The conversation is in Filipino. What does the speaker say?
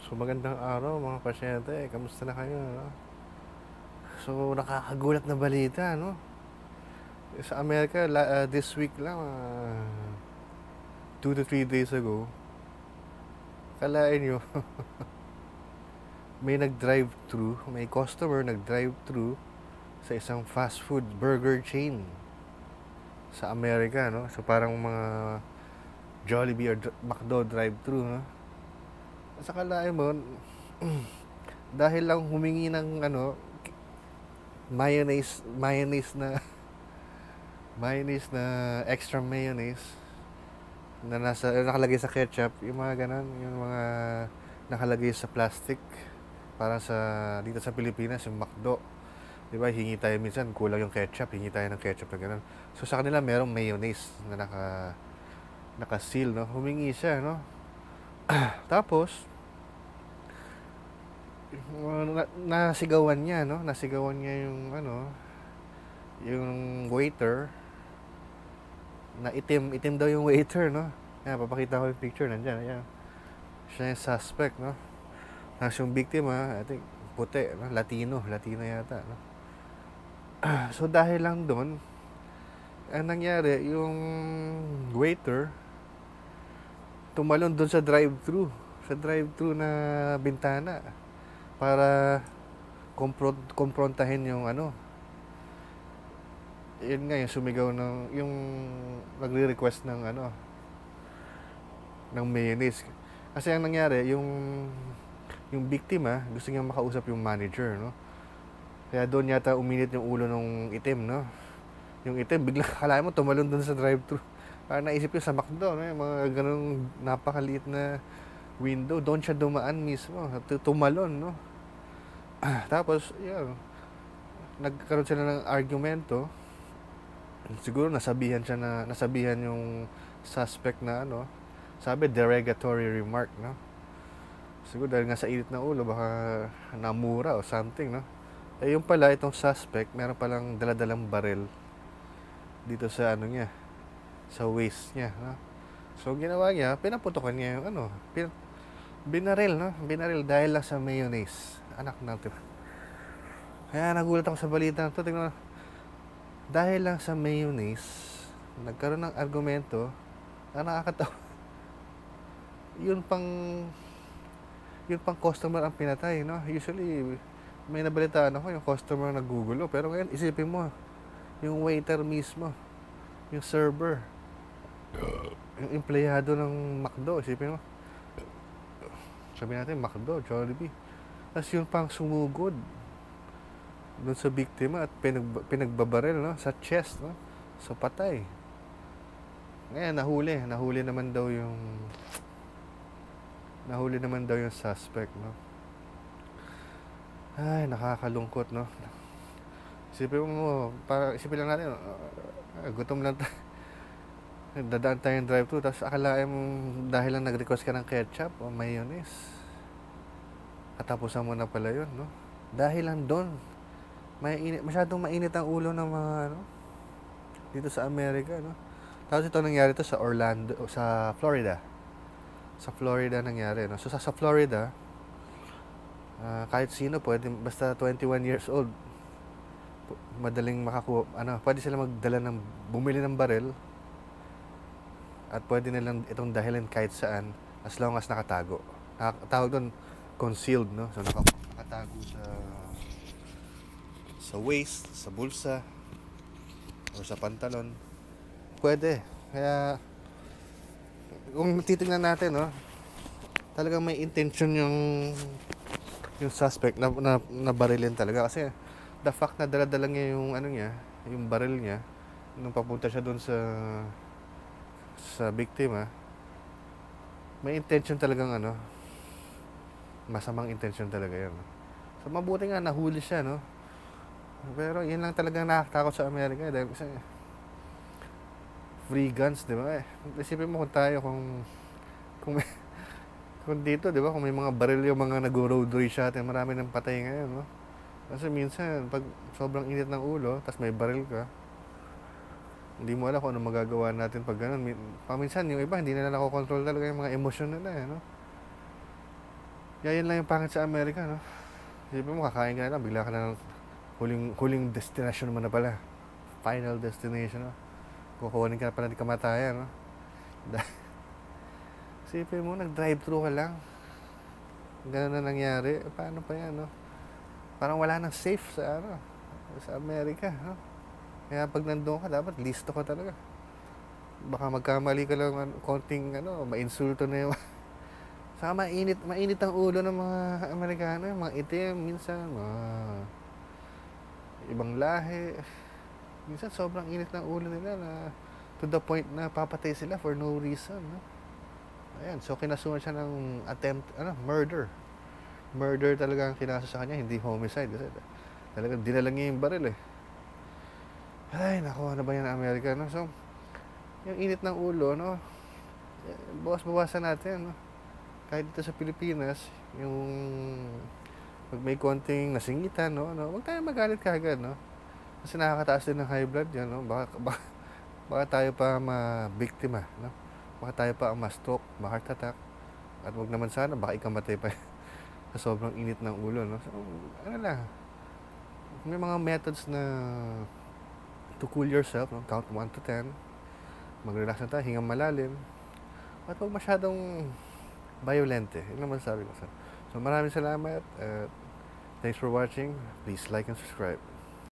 So magandang araw mga pasyente, kamusta na kayo? No? So nakakagulat na balita, no? Sa Amerika, this week lang, 2 to 3 days ago, kalain nyo, may nag-drive-thru, may customer nag-drive-thru sa isang fast food burger chain sa Amerika, no? So parang mga Jollibee or McDo drive-thru, no? Sa kalain mo, dahil lang humingi ng mayonnaise na mayonnaise na extra mayonnaise na nakalagay sa ketchup, yung mga ganun, yung mga nakalagay sa plastic para sa dito sa Pilipinas, yung McDo. 'Di ba? Hingi tayo minsan, kulang yung ketchup, hingi tayo ng ketchup na ganun. So sa kanila merong mayonnaise na naka-seal, no? Humingi siya, no? Tapos nasigawan niya, no? Nasigawan niya yung yung waiter na itim daw yung waiter, no? Yan, papakita ko yung picture nandiyan, ayan. Siya yung suspect, no? Tapos yung biktima, I think, puti, no? Latino yata, no? So dahil lang doon, ang nangyari, yung waiter, tumalon doon sa drive-thru na bintana, para komprontahin yung yun nga, yung sumigaw yung nagre-request ng mayonnaise. Kasi ang nangyari, yung biktima, gusto niyang makausap yung manager, no? Kaya doon yata uminit yung ulo ng itim, no? Yung itim, biglang akala mo tumalon doon sa drive-thru. Parang naisip yun sa McDo, no? Yung mga ganung napakaliit na window, doon siya dumaan mismo, tumalon, no? Tapos, yun, nagkaroon sila ng argumento. Siguro nasabihan yung suspect na sabi derogatory remark, no? Siguro dahil nga sa init ng ulo, baka namura o something, no? Eh yung pala, itong suspect, meron palang daladalang baril dito sa niya, sa waist niya, no? So ginawa niya, pinaputokan niya yung binaril, no? Binaril dahil lang sa mayonnaise. Anak natin. Kaya nagulat ako sa balita to. Tingnan, dahil lang sa mayonnaise, nagkaroon ng argumento na nakakatawa. Yun pang customer ang pinatay, no? Usually, may nabalitaan ako yung customer na nagugulo. Pero ngayon, isipin mo, yung waiter mismo, yung server, yung empleyado ng McDo, isipin mo, sabi natin, McDo, Jollibee. Tapos yun pang sumugod doon sa biktima at pinagbabaril, no? Sa chest, no? So patay. Ngayon, nahuli naman daw yung suspect, no? Ay, nakakalungkot, no? Isipin lang natin, gutom lang tayo. Dadaan tayong drive-thru, tapos akalain mo dahil lang nag-request ka ng ketchup o mayonnaise, katapusan mo na pala yun, no? Dahil lang doon, masyadong mainit ang ulo ng mga dito sa Amerika, no? Tapos ito nangyari to sa Florida. Sa Florida nangyari, no? So sa Florida, kahit sino pwede, basta 21 years old, madaling makakuha, pwede sila bumili ng baril at pwede nilang itong dahilin kahit saan as long as nakatago. Tawag doon concealed, no? So nakatago sa waist, sa bulsa, o sa pantalon. Pwede. Kaya kung titingnan natin, no, talagang may intention yung suspect na barilin talaga, kasi the fact na dala-dala niya yung baril niya nung papunta siya doon sa biktima, may intention talagang masamang intention talaga yun. So mabuti nga nahuli siya, no? Pero yun lang talagang nakakatakot sa Amerika, dahil kasi free guns, di ba? Isipin mo kung kung dito, di ba, kung may mga baril yung mga nag-road rage natin, marami nang patay ngayon, no? Kasi minsan, pag sobrang init ng ulo, tas may baril ka, hindi mo alam kung ano magagawa natin pag ganun. Paminsan, yung iba, hindi na nakokontrol talaga yung mga emosyon nila, no? Kaya yan lang yung pangit sa Amerika, no? Isipin mo, kakain ka na lang, bigla ka na ng huling destination mo na pala. Final destination, no? Kukunin ka na pala ng kamatayan, no? Isipin mo, nag-drive-thru ka lang. Ganun na nangyari. Paano pa yan, no? Parang wala nang safe sa, ano, sa Amerika, no? Kaya pag nandun ka, dapat listo ka talaga. Baka magkamali ka lang, konting, mainsulto na yung saka mainit ang ulo ng mga Amerikano, yung mga itim, minsan, mga ibang lahi. Minsan sobrang init ng ulo nila na to the point na papatay sila for no reason, no? Ayan, so kinasuhan siya ng murder. Murder talaga ang kinaso sa kanya, hindi homicide kasi talagang dinala niya yung baril eh. Ay, nako, ano ba yan Amerika, no? So, yung init ng ulo, no? Bawas-bawasan natin, no? Kahit dito sa Pilipinas, yung pag may konting nasingitan, huwag tayo magalit kagad, no? Kasi nakakataas din ng high blood yan, no? Baka tayo pa mabiktima, no? Baka tayo pa ang ma-stroke, ma-heart attack. At wag naman sana, baka ikamatay pa sa sobrang init ng ulo, no? So, ano lang, may mga methods na to cool yourself, no? Count 1 to 10. Mag-relax na tayo, hingang malalim. At huwag masyadong violente. Yun naman sabi ko sa. So maraming salamat. Thanks for watching. Please like and subscribe.